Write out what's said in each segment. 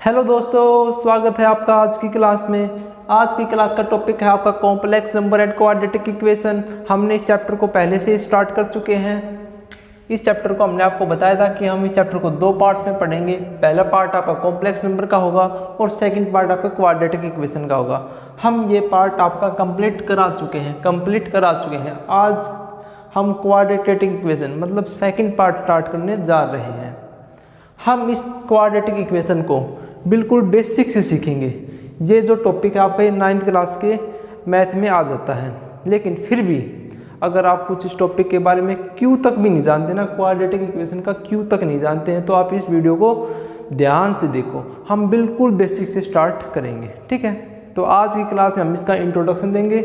Hello दोस्तों, स्वागत है आपका आज की क्लास में। आज की क्लास का टॉपिक है आपका complex number and quadratic equation. हमने इस चैप्टर को पहले से स्टार्ट कर चुके हैं। इस चैप्टर को हमने आपको बताया था कि हम इस चैप्टर को दो पार्ट्स में पढ़ेंगे। पहला पार्ट आपका कॉम्प्लेक्स नंबर का होगा और सेकंड पार्ट आपका क्वाड्रेटिक इक्वेशन का होगा। हम ये पार्ट आपका कंप्लीट करा चुके हैं। आज हम क्वाड्रेटिक इक्वेशन मतलब सेकंड पार्ट स्टार्ट करने जा रहे हैं। हम इस क्वाड्रेटिक इक्वेशन को बिल्कुल बेसिक से सीखेंगे। ये जो टॉपिक है आपका 9th क्लास के मैथ में आ जाता है, लेकिन फिर भी अगर आप कुछ इस टॉपिक के बारे में क्यों तक भी नहीं जानते ना, क्वाड्रेटिक इक्वेशन का क्यों तक नहीं जानते हैं, तो आप इस वीडियो को ध्यान से देखो। हम बिल्कुल बेसिक से स्टार्ट करेंगे, ठीक है। तो आज की क्लास में हम इसका इंट्रोडक्शन देंगे,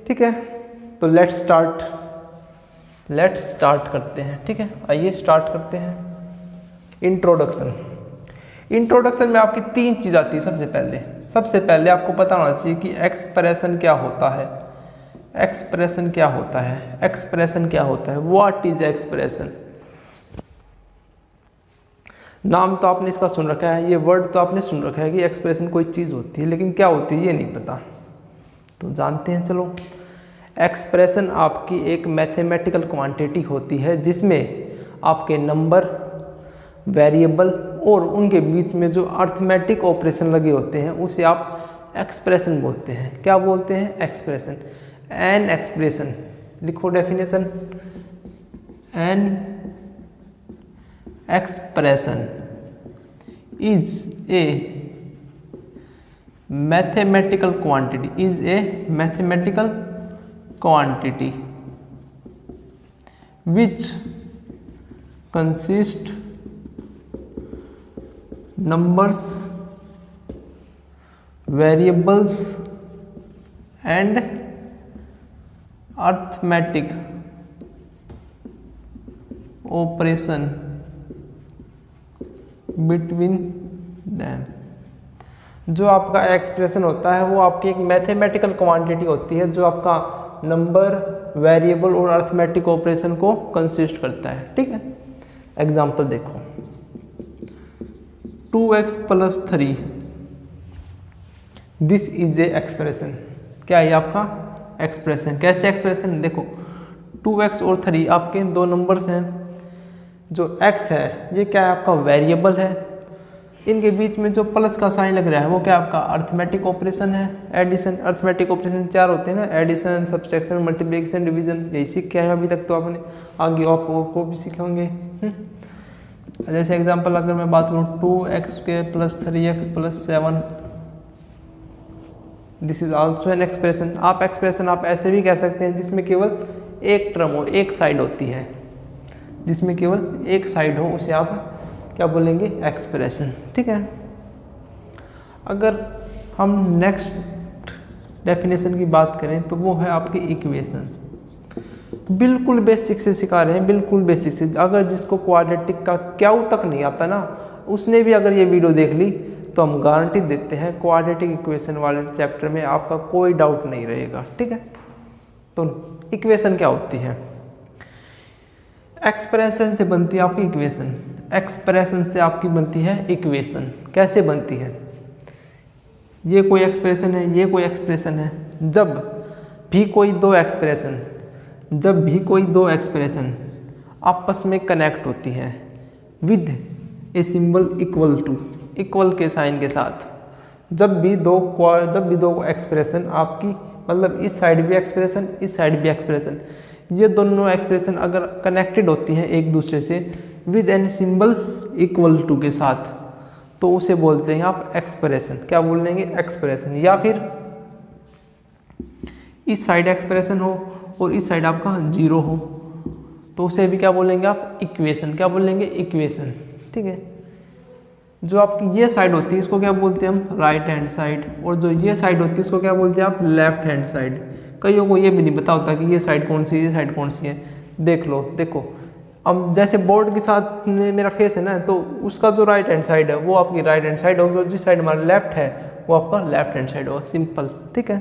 ठीक है। तो लेट्स स्टार्ट करते हैं, ठीक है। आइए स्टार्ट करते हैं। इंट्रोडक्शन में आपकी तीन चीज़ आती है। सबसे पहले आपको पता होना चाहिए कि एक्सप्रेशन क्या होता है। What is expression. नाम तो आपने इसका सुन रखा है, ये वर्ड तो आपने सुन रखा है कि एक्सप्रेशन कोई चीज़ होती है, लेकिन क्या होती है ये नहीं पता। तो जानते हैं, चलो। एक्सप्रेशन आपकी एक मैथमेटिकल क्वांटिटी होती है जिसमें आपके नंबर, वेरिएबल और उनके बीच में जो अर्थमेटिक ऑपरेशन लगे होते हैं उसे आप एक्सप्रेशन बोलते हैं। क्या बोलते हैं? एक्सप्रेशन। एन एक्सप्रेशन, लिखो definition. N expression is a mathematical quantity which consist numbers, variables and arithmetic operation between them। जो आपका एक्सप्रेशन होता है वो आपकी एक मैथमेटिकल क्वांटिटी होती है जो आपका नंबर, वेरिएबल और अर्थमेटिक ऑपरेशन को कंसिस्ट करता है, ठीक है। एग्जांपल देखो, 2x + 3, this is a expression. क्या है आपका एक्सप्रेशन? कैसे एक्सप्रेशन? देखो, 2x और 3 आपके दो नंबर्स हैं। जो x है ये क्या है? आपका वेरिएबल है। इनके बीच में जो प्लस का साइन लग रहा है वो क्या आपका अर्थमेटिक ऑपरेशन है, एडिशन। अर्थमेटिक ऑपरेशन 4 होते हैं ना, एडिशन, सब्सट्रैक्शन, मल्टीप्लिकेशन, डिवीजन। यही सीख के आए अभी तक, तो आपने आगे आपको भी सीखे होंगे। जैसे एग्जांपल अगर मैं बात करूँ, 2x² + 3x + 7, this is also an expression. Expression आप ऐसे भी कह सकते हैं जिसमें केवल एक टर्म हो, एक साइड होती है, जिसमें केवल एक साइड हो, उसे आप क्या बोलेंगे? एक्सप्रेशन, ठीक है। अगर हम नेक्स्ट डेफिनेशन की बात करें तो वो है आपकी इक्वेशन। बिल्कुल बेसिक से सिखा रहे हैं, बिल्कुल बेसिक से। अगर जिसको क्वाड्रेटिक का क्यों तक नहीं आता ना, उसने भी अगर ये वीडियो देख ली तो हम गारंटी देते हैं क्वाड्रेटिक इक्वेशन वाले चैप्टर में आपका कोई डाउट नहीं रहेगा, ठीक है। तो इक्वेशन क्या होती है? एक्सप्रेशन से बनती है आपकी इक्वेशन। एक्सप्रेशन से आपकी बनती है इक्वेशन। कैसे बनती है? ये कोई एक्सप्रेशन है, ये कोई एक्सप्रेशन है। जब भी कोई दो एक्सप्रेशन आपस में कनेक्ट होती हैं विद ए सिंबल इक्वल के साइन के साथ, जब भी दो एक्सप्रेशन आपकी, मतलब इस साइड भी एक्सप्रेशन, इस साइड भी एक्सप्रेशन, ये दोनों एक्सप्रेशन अगर कनेक्टेड होती हैं एक दूसरे से विद एन सिंबल = के साथ, तो उसे बोलते हैं आप एक्सप्रेशन। क्या बोल लेंगे? एक्सप्रेशन। या फिर इस साइड एक्सप्रेशन हो और इस साइड आपका 0 हो, तो उसे भी क्या बोलेंगे आप? इक्वेशन। क्या बोलेंगे? इक्वेशन, ठीक है। जो आपकी ये साइड होती है इसको क्या बोलते हैं हम? Right hand side. और जो ये साइड होती है उसको क्या बोलते हैं आप? Left hand side. कईयों को ये भी नहीं पता होता कि ये साइड कौन सी है, ये साइड कौन सी है। देखो, अब जैसे बोर्ड के साथ में मेरा फेस है ना, तो उसका जो राइट हैंड साइड है वो आपकी राइट हैंड साइड होगी, और जिस साइड हमारा लेफ्ट है वो आपका लेफ्ट हैंड साइड होगा। सिंपल, ठीक है।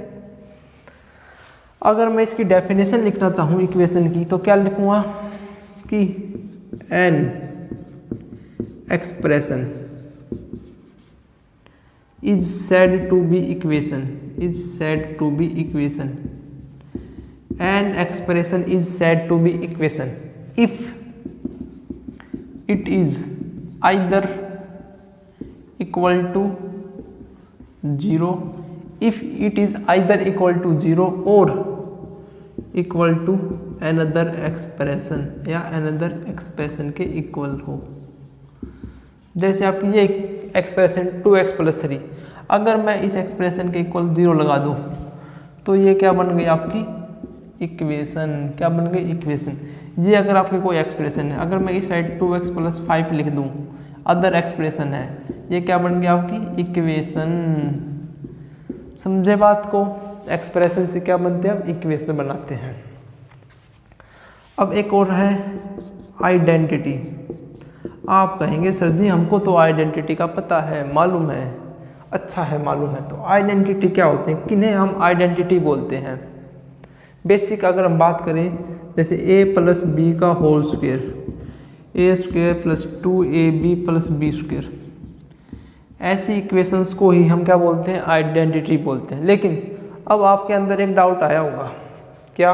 अगर मैं इसकी डेफिनेशन लिखना चाहूँ इक्वेशन की, तो क्या लिखूँगा कि an expression is said to be equation, is said to be equation, an expression is said to be equation if it is either equal to 0, if it is either equal to 0 or equal to another expression या another expression के equal हो। जैसे आपकी ये expression 2x + 3, अगर मैं इस expression के इक्वल 0 लगा दूँ तो ये क्या बन गई आपकी इक्वेशन, क्या बन गई इक्वेशन। ये अगर आपकी कोई एक्सप्रेशन है, अगर मैं इस साइड 2x + 5 लिख दूँ, अदर एक्सप्रेशन है, ये क्या बन गया आपकी इक्वेशन। समझे बात को, एक्सप्रेशन से क्या बनते हैं, हम इक्वेशन बनाते हैं। अब एक और है आइडेंटिटी। आप कहेंगे सर जी हमको तो आइडेंटिटी का पता है, मालूम है, अच्छा है मालूम है, तो आइडेंटिटी क्या होते हैं, किन्हें हम आइडेंटिटी बोलते हैं। बेसिक अगर हम बात करें जैसे a + b का whole square, a² + 2ab + b², ऐसी इक्वेशंस को ही हम क्या बोलते हैं, आइडेंटिटी बोलते हैं। लेकिन अब आपके अंदर एक डाउट आया होगा, क्या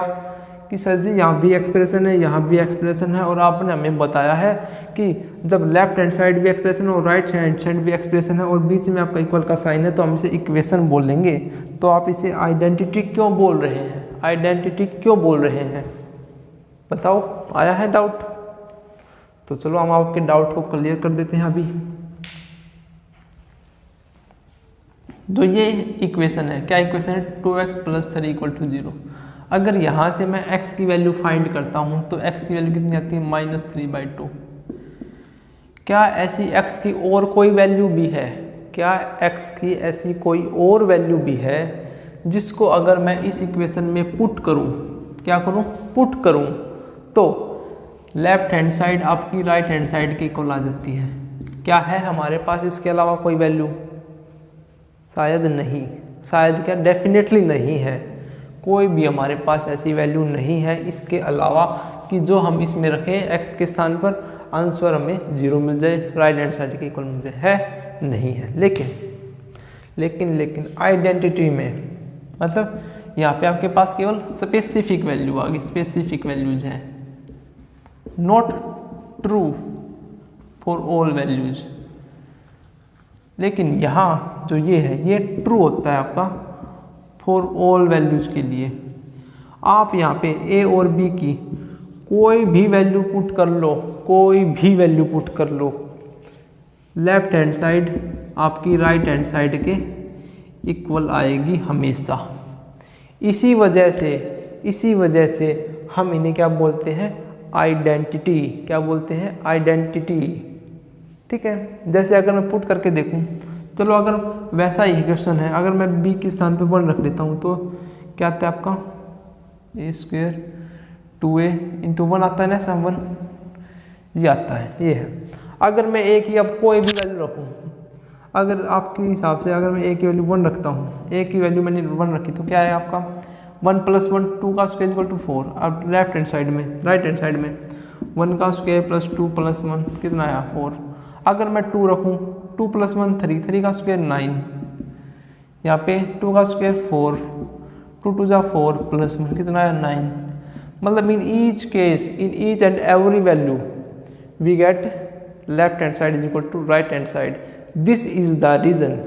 कि सर जी यहाँ भी एक्सप्रेशन है, यहाँ भी एक्सप्रेशन है, और आपने हमें बताया है कि जब लेफ्ट हैंड साइड भी एक्सप्रेशन है और राइट हैंड साइड भी एक्सप्रेशन है और बीच में आपका इक्वल का साइन है तो हम इसे इक्वेशन बोलेंगे, तो आप इसे आइडेंटिटी क्यों बोल रहे हैं, आइडेंटिटी क्यों बोल रहे हैं, बताओ, आया है डाउट। तो चलो हम आपके डाउट को क्लियर कर देते हैं अभी। जो ये इक्वेशन है, क्या इक्वेशन है, 2x + 3 = 0। अगर यहाँ से मैं x की वैल्यू फाइंड करता हूँ तो x की वैल्यू कितनी आती है, -3/2। क्या ऐसी x की और कोई वैल्यू भी है, क्या x की ऐसी कोई और वैल्यू भी है जिसको अगर मैं इस इक्वेशन में पुट करूँ, क्या करूँ, पुट करूँ, तो लेफ्ट हैंड साइड आपकी राइट हैंड साइड के इक्वल आ जाती है। क्या है हमारे पास इसके अलावा कोई वैल्यू, शायद नहीं, शायद क्या, डेफिनेटली नहीं है, कोई भी हमारे पास ऐसी वैल्यू नहीं है इसके अलावा कि जो हम इसमें रखें x के स्थान पर आंसर हमें 0 मिल जाए, राइट हैंड साइड के इक्वल मिल जाए, है नहीं है। लेकिन आइडेंटिटी में मतलब यहाँ पे आपके पास केवल स्पेसिफिक वैल्यू आ गई, स्पेसिफिक वैल्यूज हैं, not true for all values. लेकिन यहाँ जो ये है ये ट्रू होता है आपका फॉर ऑल वैल्यूज के लिए। आप यहाँ पे a और b की कोई भी वैल्यू पुट कर लो, कोई भी वैल्यू पुट कर लो, लेफ्ट हैंड साइड आपकी राइट हैंड साइड के इक्वल आएगी हमेशा। इसी वजह से हम इन्हें क्या बोलते हैं, आइडेंटिटी। क्या बोलते हैं, आइडेंटिटी। ठीक है, जैसे अगर मैं पुट करके देखूं, चलो अगर वैसा ही क्वेश्चन है, अगर मैं b के स्थान पे 1 रख लेता हूं तो क्या आता है आपका a² 2a × 1 आता है ना, ऐसा 1 ये आता है, ये है। अगर मैं a की अब कोई भी वैल्यू रखूं, अगर आपके हिसाब से अगर मैं a की वैल्यू 1 रखता हूं, a की वैल्यू मैंने 1 रखी तो क्या है आपका 1 + 1 2 का स्क्वायर = 4। अब लेफ्ट हैंड साइड में, राइट हैंड साइड में 1 का स्क्वायर + 2 + 1 कितना आया 4। अगर मैं 2 रखूं, 2 + 1 3, 3 का स्क्वायर 9, यहाँ पे 2 का स्क्वायर 4, 2 2 जा 4 + 1 कितना आया 9। मतलब in each case, in each and every value we get left hand side = right hand side. This is the reason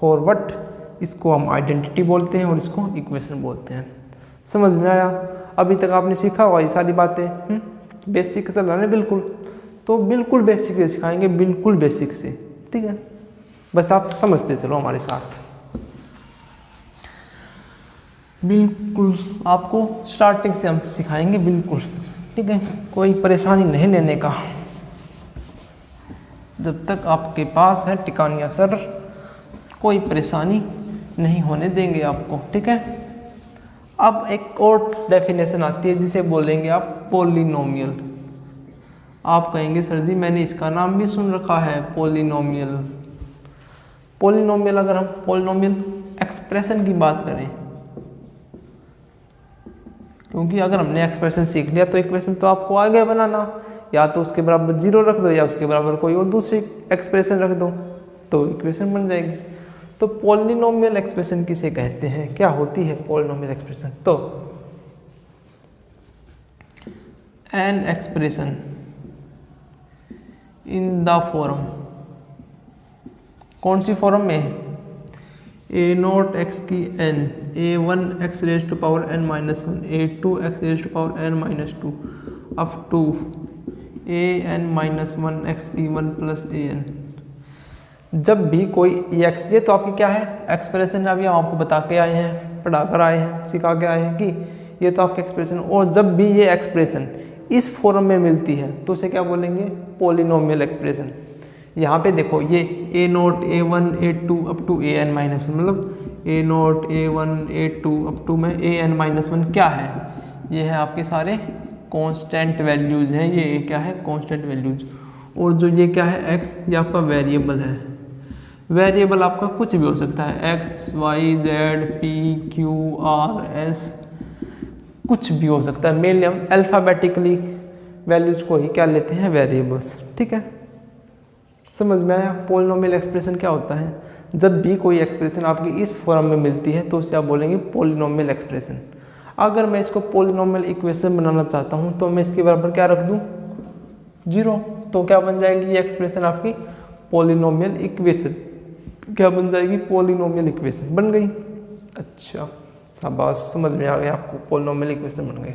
for what, इसको हम आइडेंटिटी बोलते हैं और इसको इक्वेशन बोलते हैं। समझ में आया? अभी तक आपने सीखा होगा ये सारी बातें, बेसिक चल रहा है बिल्कुल, तो बिल्कुल बेसिक से सिखाएंगे, बिल्कुल बेसिक से, ठीक है। बस आप समझते चलो हमारे साथ, बिल्कुल आपको स्टार्टिंग से हम सिखाएंगे, बिल्कुल ठीक है। कोई परेशानी नहीं लेने का, जब तक आपके पास है टिकानिया सर, कोई परेशानी नहीं होने देंगे आपको, ठीक है। अब एक और डेफिनेशन आती है जिसे बोलेंगे आप पॉलिनोमियल। आप कहेंगे सर जी मैंने इसका नाम भी सुन रखा है, पॉलिनोमियल। पॉलिनोमियल, अगर हम पॉलिनोमियल एक्सप्रेशन की बात करें, क्योंकि अगर हमने एक्सप्रेशन सीख लिया तो इक्वेशन तो आपको आगे बनाना, या तो उसके बराबर 0 रख दो या उसके बराबर कोई और दूसरी एक्सप्रेशन रख दो तो इक्वेशन बन जाएगी। तो पॉलिनोमियल एक्सप्रेशन किसे कहते हैं, क्या होती है पॉलिनोमियल एक्सप्रेशन? तो an expression in the form, कौन सी फॉर्म में? ए नॉट एक्स की n, a one x raise to power n minus one, a two x raise to power n minus two, up to a n minus one x की one plus a n. जब भी कोई x, ये तो आपकी क्या है expression, अभी हम आपको बता के आए हैं, पढ़ा कर आए हैं, सिखा के आए हैं कि ये तो आपके एक्सप्रेशन, और जब भी ये एक्सप्रेशन इस फॉर्म में मिलती है तो उसे क्या बोलेंगे? Polynomial expression. यहाँ पे देखो ये a naught a one a two up to a n minus one, मतलब a naught a one a two up to में ए एन माइनस वन क्या है? ये है आपके सारे कांस्टेंट वैल्यूज हैं, ये क्या है कांस्टेंट वैल्यूज। और जो ये क्या है एक्स, ये आपका वेरिएबल है। वेरिएबल आपका कुछ भी हो सकता है, x y z p q r s, कुछ भी हो सकता है। मेनली हम अल्फ़ाबेटिकली वैल्यूज को ही क्या लेते हैं? वेरिएबल्स। ठीक है, समझ में आया? पॉलिनोमियल एक्सप्रेशन क्या होता है? जब भी कोई एक्सप्रेशन आपकी इस फॉर्म में मिलती है तो उसे आप बोलेंगे पॉलिनोमियल एक्सप्रेशन। अगर मैं इसको पॉलिनोमियल इक्वेशन बनाना चाहता हूँ तो मैं इसके बराबर क्या रख दूँ? 0। तो क्या बन जाएगी ये एक्सप्रेशन आपकी? Polynomial equation. क्या बन जाएगी? पॉलिनोमियल इक्वेशन बन गई। अच्छा, शाबाश, समझ में आ गया आपको, पॉलिनोमियल इक्वेशन बन गई।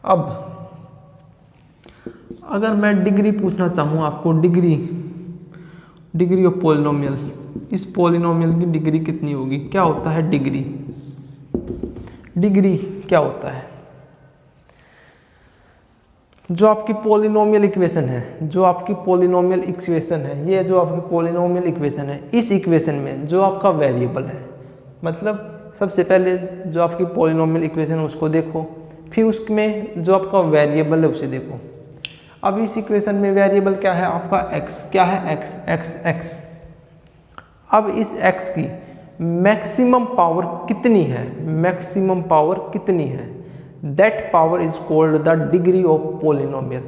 अब अगर मैं डिग्री पूछना चाहूँ आपको, डिग्री ऑफ पॉलिनोमियल, इस पॉलिनोमियल की डिग्री कितनी होगी? क्या होता है डिग्री? डिग्री क्या होता है? जो आपकी पॉलिनोमियल इक्वेशन है, जो आपकी पॉलिनोमियल इक्वेशन है, ये जो आपकी पॉलिनोमियल इक्वेशन है, इस इक्वेशन में जो आपका वेरिएबल है, मतलब सबसे पहले जो आपकी पॉलिनोमियल इक्वेशन है उसको देखो, फिर उसमें जो आपका वेरिएबल है उसे देखो। अब इस इक्वेशन में वेरिएबल क्या है आपका? x। क्या है? x। अब इस x की मैक्सिमम पावर कितनी है? मैक्सिमम पावर कितनी है? That power is called the degree of polynomial.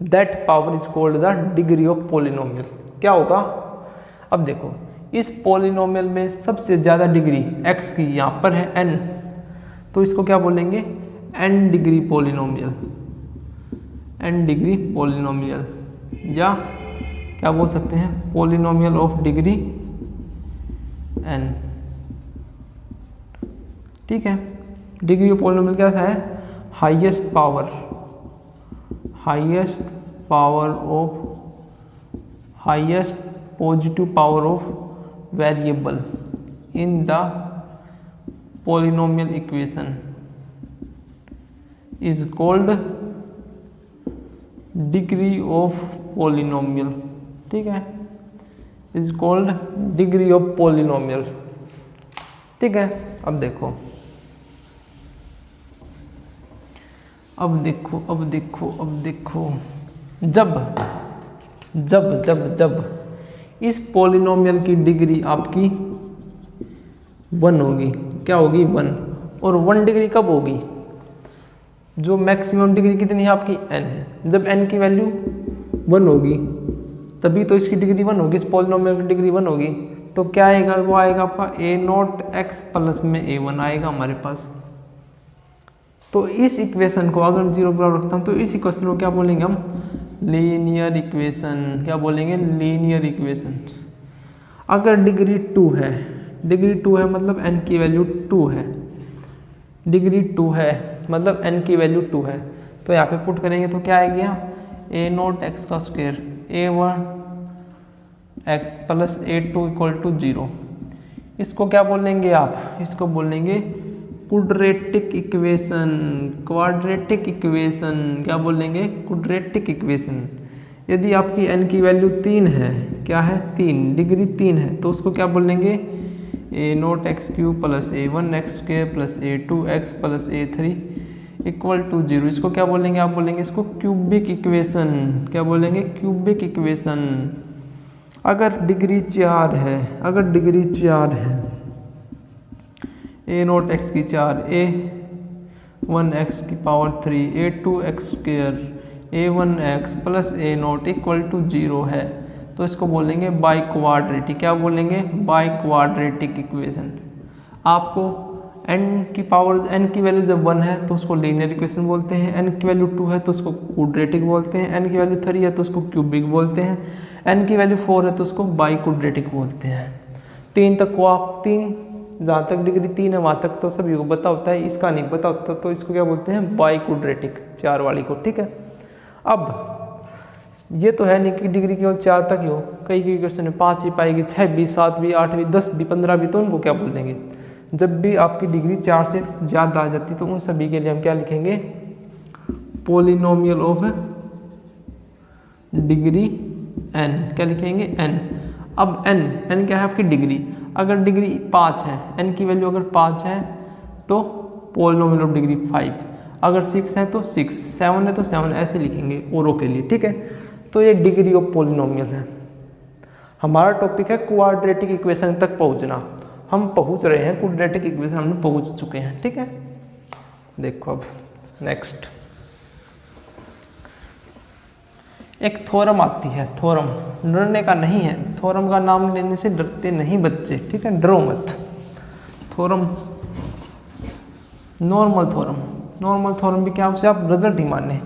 That power is called the degree of polynomial. क्या होगा? अब देखो, इस पॉलिनोमियल में सबसे ज़्यादा डिग्री x की यहाँ पर है n, तो इसको क्या बोलेंगे? n degree polynomial. n degree polynomial, या क्या बोल सकते हैं? Polynomial of degree n। ठीक है, डिग्री ऑफ पॉलिनोमियल क्या है? Highest positive power of variable in the polynomial equation is called degree of polynomial. ठीक है, is called degree of polynomial. ठीक है, अब देखो जब इस पॉलिनोमियल की डिग्री आपकी 1 होगी, क्या होगी? 1। और 1 डिग्री कब होगी? जो मैक्सिमम डिग्री कितनी है आपकी? n है। जब n की वैल्यू 1 होगी तभी तो इसकी डिग्री 1 होगी, इस पॉलिनोमियल की डिग्री 1 होगी। तो क्या आएगा? वो आएगा आपका a नॉट x प्लस में a1 आएगा हमारे पास। तो इस इक्वेशन को अगर 0 बराबर रखता हूँ तो इस इक्वेशन को क्या बोलेंगे हम? Linear equation. क्या बोलेंगे? Linear equation. अगर डिग्री 2 है, डिग्री 2 है मतलब n की वैल्यू 2 है, डिग्री 2 है मतलब n की वैल्यू 2 है, तो यहाँ पे पुट करेंगे तो क्या आएगी? a नॉट x का square a1 x plus a2 equal to 0। इसको क्या बोलेंगे आप? इसको बोलेंगे क्वाड्रेटिक इक्वेशन। क्वाड्रेटिक इक्वेशन क्या बोलेंगे? Quadratic equation. यदि आपकी n की वैल्यू 3 है, क्या है? 3, डिग्री 3 है, तो उसको क्या बोलेंगे? a naught x cube plus a1 x square plus a2 x plus a3 equal to 0। इसको क्या बोलेंगे? आप बोलेंगे इसको क्यूबिक इक्वेशन। क्या बोलेंगे? Cubic equation. अगर डिग्री 4 है, अगर डिग्री 4 है, a नोट एक्स की 4, a1 एक्स की power 3, a2 x square, a1 x plus a naught equal to 0 है, तो इसको बोलेंगे बाई क्वाड्रेटिक। क्या बोलेंगे? Biquadratic equation. आपको n की वैल्यू जब 1 है तो उसको लीनियर इक्वेशन बोलते हैं, n की वैल्यू 2 है तो उसको क्वाड्रेटिक बोलते हैं, n की वैल्यू 3 है तो उसको क्यूबिक बोलते हैं, n की वैल्यू 4 है तो उसको बाई क्वाड्रेटिक बोलते हैं। 3 तक को आप 3 जहाँ तक डिग्री 3 है वहाँ तक तो सभी को पता होता है, इसका नहीं पता होता तो इसको क्या बोलते हैं? बाई क्वाड्रेटिक, 4 वाली को। ठीक है, अब ये तो है नहीं कि डिग्री केवल 4 तक ही हो, कई क्वेश्चन में 5 भी पाएगी, 6 भी, 7 भी, 8 भी, 10 भी, 15 भी, तो उनको क्या बोलेंगे? जब भी आपकी डिग्री 4 से ज़्यादा आ जाती तो उन सभी के लिए हम क्या लिखेंगे? Polynomial of degree n। क्या लिखेंगे? n। अब n क्या है? आपकी डिग्री। अगर डिग्री 5 है, n की वैल्यू अगर 5 है तो पॉलिनोमियल ऑफ डिग्री 5, अगर 6 है तो 6, 7 है तो 7, ऐसे लिखेंगे औरों के लिए। ठीक है, तो ये डिग्री ऑफ पॉलिनोमियल है। हमारा टॉपिक है क्वाड्रेटिक इक्वेशन तक पहुंचना। हम पहुंच रहे हैं, क्वाड्रेटिक इक्वेशन हमने पहुंच चुके हैं। ठीक है, देखो अब नेक्स्ट एक थ्योरम आती है। थ्योरम डरने का नहीं है, थ्योरम का नाम लेने से डरते नहीं बच्चे। ठीक है, डरो मत। Theorem, normal theorem. Normal theorem भी क्या, उसे आप रिजल्ट ही माने।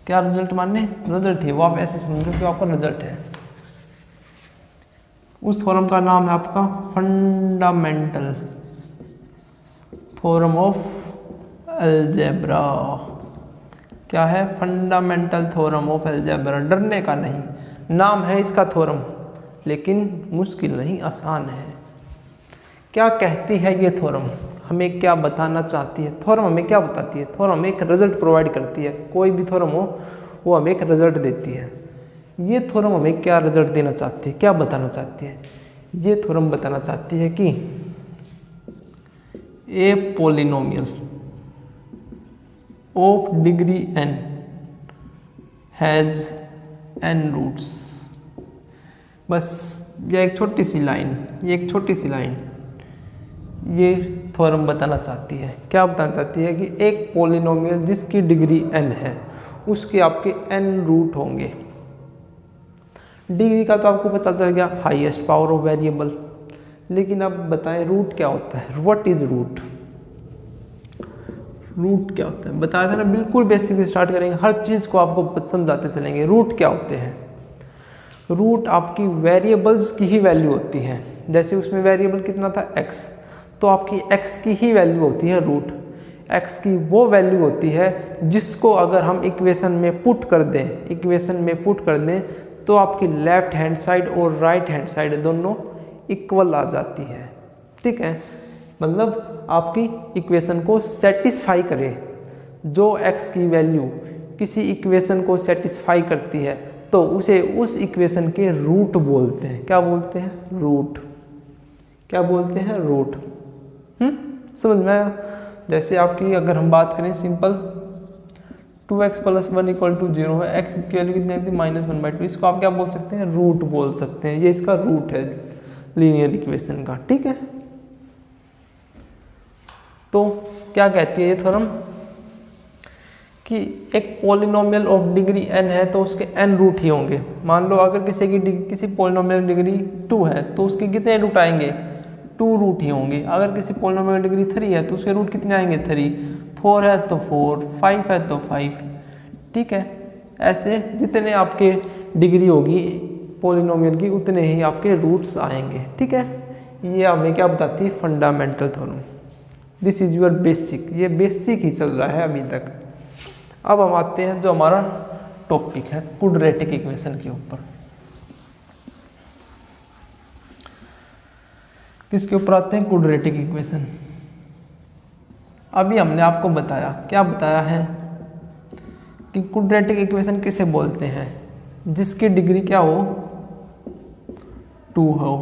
क्या रिजल्ट माने? रिजल्ट ही, वो आप ऐसे समझो कि आपका रिजल्ट है। उस थ्योरम का नाम है आपका फंडामेंटल थ्योरम ऑफ अलजेब्रा। क्या है? Fundamental theorem of algebra. डरने का नहीं, नाम है इसका थ्योरम, लेकिन मुश्किल नहीं, आसान है। क्या कहती है ये थ्योरम? हमें क्या बताना चाहती है? थ्योरम हमें क्या बताती है? थ्योरम हमें एक रिजल्ट प्रोवाइड करती है। कोई भी थ्योरम हो वो हमें एक रिजल्ट देती है। ये थ्योरम हमें क्या रिजल्ट देना चाहती है, क्या बताना चाहती है? ये थ्योरम बताना चाहती है कि a polynomial of degree n has n roots. बस ये एक छोटी सी लाइन, ये थ्योरम बताना चाहती है। क्या बताना चाहती है? कि एक पॉलिनोमियल जिसकी डिग्री n है उसके आपके n रूट होंगे। डिग्री का तो आपको पता चल गया, हाईएस्ट पावर ऑफ वेरिएबल। लेकिन अब बताएं रूट क्या होता है? What is root? रूट क्या होता है बताया था ना, बिल्कुल बेसिक स्टार्ट करेंगे, हर चीज़ को आपको समझाते चलेंगे। रूट क्या होते हैं? रूट आपकी वेरिएबल्स की ही वैल्यू होती है। जैसे उसमें वेरिएबल कितना था? x, तो आपकी x की ही वैल्यू होती है रूट। x की वो वैल्यू होती है जिसको अगर हम इक्वेशन में पुट कर दें, तो आपकी लेफ्ट हैंड साइड और राइट हैंड साइड दोनों इक्वल आ जाती है। ठीक है, मतलब आपकी इक्वेशन को सेटिस्फाई करे। जो x की वैल्यू किसी इक्वेशन को सेटिस्फाई करती है तो उसे उस इक्वेशन के रूट बोलते हैं। क्या बोलते हैं? रूट। क्या बोलते हैं? रूट। समझ में आया? जैसे आपकी अगर हम बात करें सिंपल, 2x + 1 = 0 है, x की वैल्यू कितनी थी? -1/2। इसको आप क्या बोल सकते हैं? रूट बोल सकते हैं। ये इसका रूट है लीनियर इक्वेशन का। ठीक है, तो क्या कहती है ये थ्योरम? कि एक पॉलिनोमियल ऑफ डिग्री n है तो उसके n रूट ही होंगे। मान लो अगर किसी पॉलिनोमियल डिग्री 2 है तो उसके कितने रूट आएंगे? 2 रूट ही होंगे। अगर किसी पॉलिनोमियल डिग्री 3 है तो उसके रूट कितने आएंगे? 3। 4 है तो 4, 5 है तो 5। ठीक है, ऐसे जितने आपके डिग्री होगी पॉलिनोमियल की उतने ही आपके रूट्स आएंगे। ठीक है, ये हमें क्या बताती है? Fundamental theorem. This is your basic. ये बेसिक ही चल रहा है अभी तक। अब हम आते हैं जो हमारा टॉपिक है क्वाड्रेटिक इक्वेशन के ऊपर। किसके ऊपर आते हैं? Quadratic equation. अभी हमने आपको बताया, क्या बताया है? कि क्वाड्रेटिक इक्वेशन किसे बोलते हैं? जिसकी डिग्री क्या हो? 2 हो।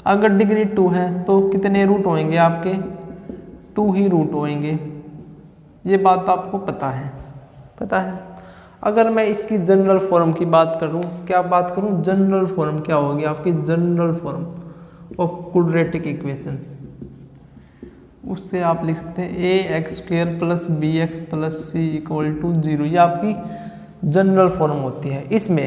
अगर डिग्री 2 है तो कितने रूट होंगे आपके? 2 ही रूट होंगे। ये बात आपको पता है? अगर मैं इसकी जनरल फॉर्म की बात करूं, क्या बात करूं? जनरल फॉर्म क्या होगी आपकी? General form of quadratic equation. उससे आप लिख सकते हैं ax² + bx + c = 0। ये आपकी जनरल फॉर्म होती है। इसमें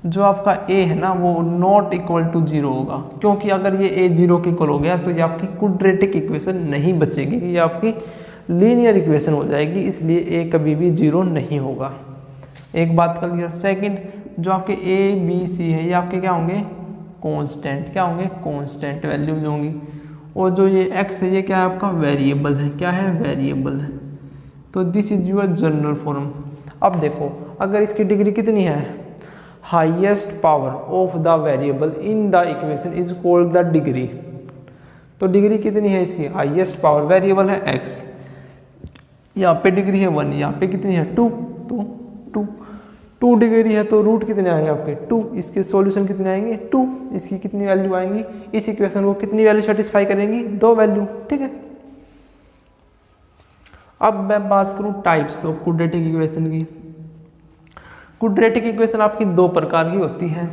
जो आपका ए है ना वो नॉट इक्वल टू 0 होगा, क्योंकि अगर ये ए 0 के इक्वल हो गया तो ये आपकी क्वाड्रेटिक इक्वेशन नहीं बचेगी, ये आपकी लीनियर इक्वेशन हो जाएगी, इसलिए ए कभी भी 0 नहीं होगा। एक बात क्लियर। सेकंड, जो आपके ए बी सी है ये आपके क्या होंगे, कांस्टेंट। क्या होंगे, कांस्टेंट वैल्यूज होंगी। और जो ये एक्स है ये क्या है आपका, वेरिएबल है। क्या है, वेरिएबल है। तो this is your general form. अब देखो अगर इसकी डिग्री कितनी है, highest power of the variable in the equation is called the degree. तो डिग्री कितनी है इसकी, हाईएस्ट पावर, वेरिएबल है एक्स, यहाँ पे डिग्री है 1, यहाँ पे कितनी है 2, तो 2 डिग्री है तो रूट कितने आएंगे आपके 2, इसके सॉल्यूशन कितने आएंगे 2, इसकी कितनी वैल्यू आएंगी, इस इक्वेशन को कितनी वैल्यू सेटिस्फाई करेंगी, 2 वैल्यू। ठीक है। अब मैं बात करूं टाइप्स ऑफ क्वाड्रेटिक इक्वेशन की। क्वाड्रेटिक इक्वेशन आपकी 2 प्रकार की होती है,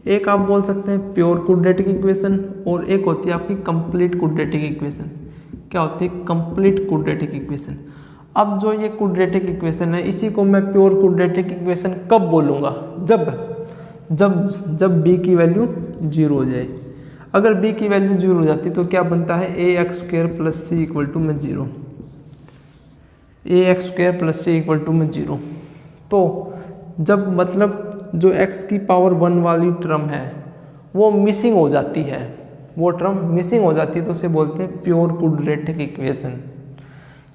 एक आप बोल सकते हैं प्योर क्वाड्रेटिक इक्वेशन और एक होती है आपकी कंप्लीट क्वाड्रेटिक इक्वेशन। क्या होती है, कंप्लीट क्वाड्रेटिक इक्वेशन। अब जो ये क्वाड्रेटिक इक्वेशन है इसी को मैं प्योर क्वाड्रेटिक इक्वेशन कब बोलूँगा, जब b की वैल्यू 0 हो जाए। अगर b की वैल्यू 0 हो जाती तो क्या बनता है, ax² + c = 0, ax² + c = 0। तो जब मतलब जो x की पावर 1 वाली टर्म है वो मिसिंग हो जाती है, वो टर्म मिसिंग हो जाती है तो उसे बोलते हैं pure quadratic equation.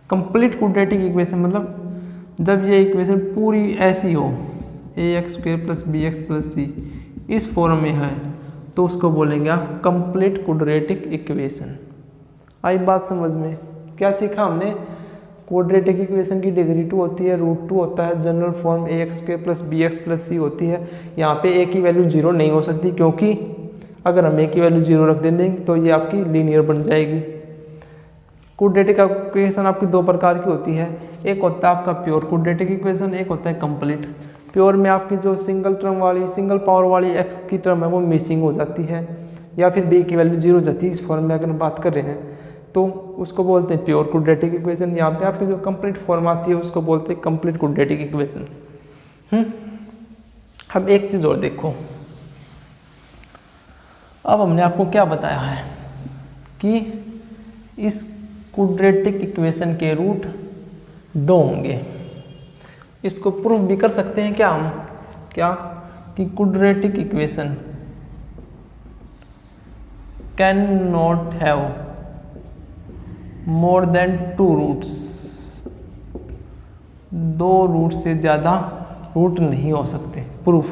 Complete quadratic equation मतलब जब ये इक्वेशन पूरी ऐसी हो, ax² + bx + c इस फॉर्म में है तो उसको बोलेंगे आप कंप्लीट क्वाड्रेटिक इक्वेशन। आई बात समझ में। क्या सीखा हमने, क्वाड्रेटिक इक्वेशन की डिग्री 2 होती है, √2 होता है, general form ax² + bx + c होती है। यहाँ पे a की वैल्यू 0 नहीं हो सकती, क्योंकि अगर हम a की वैल्यू 0 रख देंगे तो ये आपकी लीनियर बन जाएगी। क्वाड्रेटिक इक्वेशन आपकी 2 प्रकार की होती है, एक होता है आपका प्योर क्वाड्रेटिक इक्वेशन, एक होता है कंप्लीट। प्योर में आपकी जो सिंगल पावर वाली x की टर्म है वो मिसिंग हो जाती है, या फिर b की वैल्यू 0 हो जाती है। इस फॉर्म में अगर बात कर रहे हैं तो उसको बोलते हैं प्योर क्वाड्रेटिक इक्वेशन। यहाँ पे आपकी जो कंप्लीट फॉर्म आती है उसको बोलते हैं कंप्लीट क्वाड्रेटिक इक्वेशन। अब एक चीज़ और देखो, अब हमने आपको क्या बताया है कि इस क्वाड्रेटिक इक्वेशन के रूट 2 होंगे। इसको प्रूफ भी कर सकते हैं क्या हम, क्या कि quadratic equation cannot have more than 2 roots. 2 root से ज़्यादा रूट नहीं हो सकते। प्रूफ,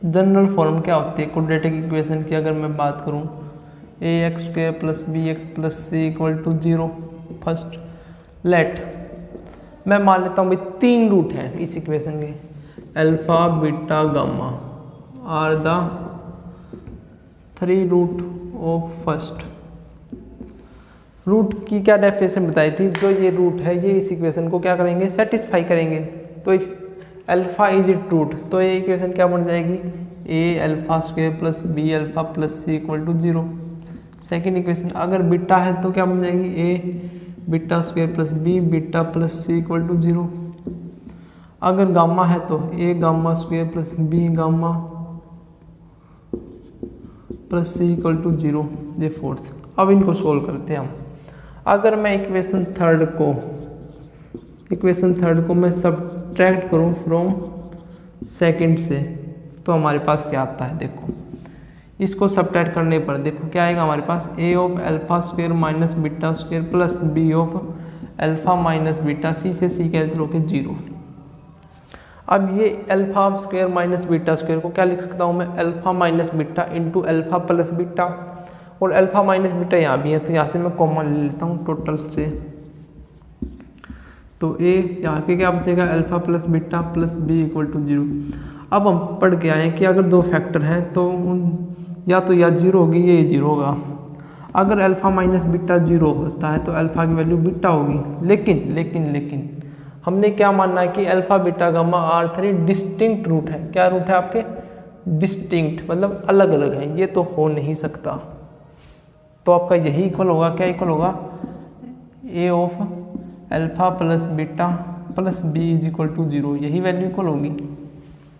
जनरल फॉर्म क्या होती है क्वाड्रेटिक इक्वेशन की, अगर मैं बात करूं ax² + bx + c = 0। First let मैं मान लेता हूँ भाई 3 रूट हैं इस इक्वेशन के, alpha beta gamma are the 3 root of first. Root की क्या डेफिनेशन बताई थी, जो ये रूट है ये इस इक्वेशन को क्या करेंगे, सेटिस्फाई करेंगे। तो अल्फा इज इट रूट, तो ये इक्वेशन क्या बन जाएगी, a α² + b α + c = 0। Second equation अगर बीटा है तो क्या बन जाएगी, a β² + b β + c = 0। अगर गामा है तो a γ² + b गामा + c = 0। ये फोर्थ। अब इनको सोल्व करते हैं हम। अगर मैं इक्वेशन थर्ड को मैं सब्ट्रैक्ट करूं फ्रॉम सेकंड से तो हमारे पास क्या आता है, देखो इसको सब्ट्रैक्ट करने पर देखो क्या आएगा हमारे पास, a of α² - β² plus b of α - beta, c से c कैंसिल होकर 0। अब ये α² - β² को क्या लिख सकता हूँ मैं, α - beta into alpha plus beta, और अल्फा माइनस बीटा यहाँ भी है तो यहाँ से मैं कॉमन ले लेता हूँ टोटल से। तो ए यहाँ पे क्या बचेगा, alpha plus beta plus b = 0। अब हम पढ़ के आए हैं कि अगर 2 फैक्टर हैं तो या 0 होगी या 0 होगा। अगर अल्फा माइनस बीटा 0 होता है तो अल्फा की वैल्यू बीटा होगी। लेकिन हमने क्या मानना है कि alpha beta gamma R3 distinct root है। क्या रूट है आपके, डिस्टिंक्ट मतलब अलग अलग है, ये तो हो नहीं सकता। तो आपका यही इक्वल होगा, क्या इक्वल होगा, a of alpha plus beta plus b = 0, यही वैल्यू इक्वल होगी।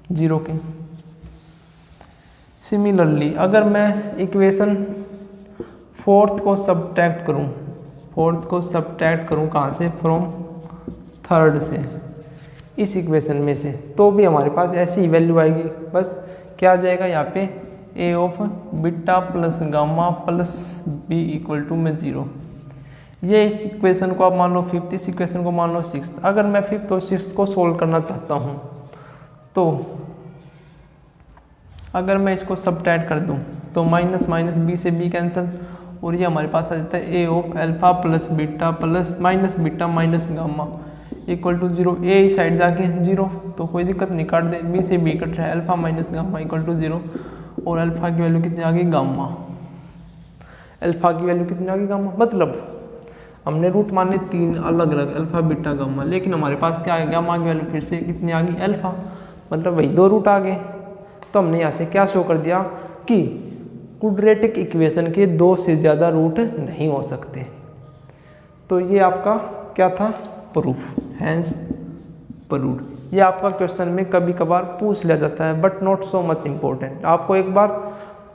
0 की। सिमिलरली अगर मैं इक्वेशन फोर्थ को सब्ट्रैक्ट करूं कहाँ से, फ्रॉम थर्ड से, इस इक्वेशन में से, तो भी हमारे पास ऐसी ही वैल्यू आएगी। बस क्या आ जाएगा यहाँ पे, a of beta plus gamma plus b equal to में 0। ये इस इक्वेशन को आप मान लो 5th, इस इक्वेशन को मान लो 6th। अगर मैं 5th और 6th को सोल्व करना चाहता हूँ तो अगर मैं इसको सब्ट्रैक्ट कर दूँ तो माइनस माइनस बी से बी कैंसिल, और ये हमारे पास आ जाता है a of alpha plus beta plus minus beta minus gamma equal to 0। A इस साइड जाके 0, तो कोई दिक्कत नहीं, काट दे, बी से बी कट रहा है, alpha minus gamma equal to 0। और अल्फा की वैल्यू कितनी आ गई, गामा। अल्फा की वैल्यू कितनी आ गई, गामा। मतलब हमने रूट माने 3 अलग अलग, अल्फा बीटा गामा, लेकिन हमारे पास क्या है, गामा की वैल्यू फिर से कितनी आ गई, अल्फा। मतलब वही 2 रूट आ गए। तो हमने यहाँ से क्या शो कर दिया कि क्वाड्रेटिक इक्वेशन के 2 से ज़्यादा रूट नहीं हो सकते। तो ये आपका क्या था, प्रूफ, हैंस प्रूव्ड। ये आपका क्वेश्चन में कभी कभार पूछ लिया जाता है, but not so much important. आपको एक बार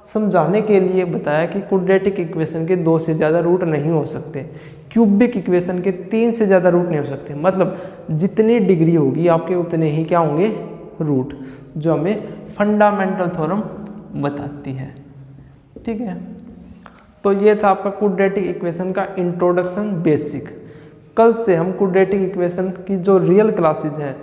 समझाने के लिए बताया कि क्वाड्रेटिक इक्वेशन के 2 से ज़्यादा रूट नहीं हो सकते, क्यूबिक इक्वेशन के 3 से ज़्यादा रूट नहीं हो सकते। मतलब जितनी डिग्री होगी आपके उतने ही क्या होंगे, रूट, जो हमें फंडामेंटल थ्योरम बताती है। ठीक है, तो ये था आपका क्वाड्रेटिक इक्वेशन का इंट्रोडक्शन बेसिक। कल से हम क्वाड्रेटिक इक्वेशन की जो रियल क्लासेज हैं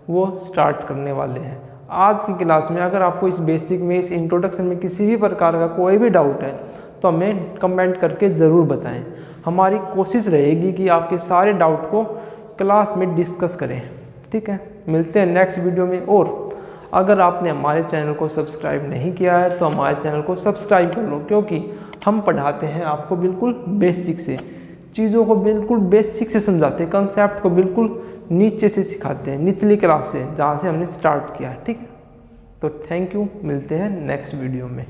वो स्टार्ट करने वाले हैं। आज की क्लास में अगर आपको इस बेसिक में, इस इंट्रोडक्शन में किसी भी प्रकार का कोई भी डाउट है तो हमें कमेंट करके ज़रूर बताएं। हमारी कोशिश रहेगी कि आपके सारे डाउट को क्लास में डिस्कस करें। ठीक है, मिलते हैं नेक्स्ट वीडियो में। और अगर आपने हमारे चैनल को सब्सक्राइब नहीं किया है तो हमारे चैनल को सब्सक्राइब कर लो, क्योंकि हम पढ़ाते हैं आपको बिल्कुल बेसिक से, चीज़ों को बिल्कुल बेसिक से समझाते हैं, कंसेप्ट को बिल्कुल नीचे से सिखाते हैं, निचली क्लास से, जहाँ से हमने स्टार्ट किया। ठीक है, तो थैंक यू, मिलते हैं नेक्स्ट वीडियो में।